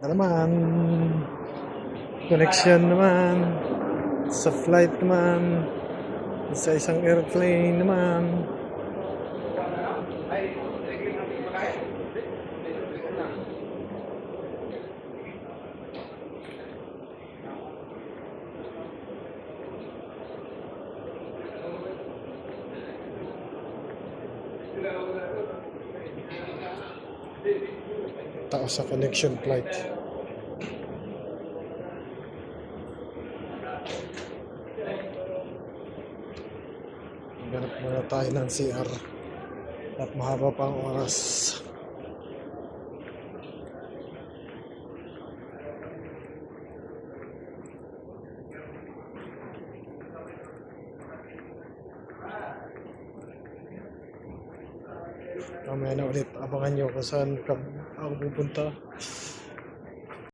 Na naman, connection naman sa flight naman, sa isang airplane naman. Tao sa connection flight. Ganap muna tayo ng CR at mahaba pang oras. Mamaya na ulit, abangan nyo kung saan ako pupunta.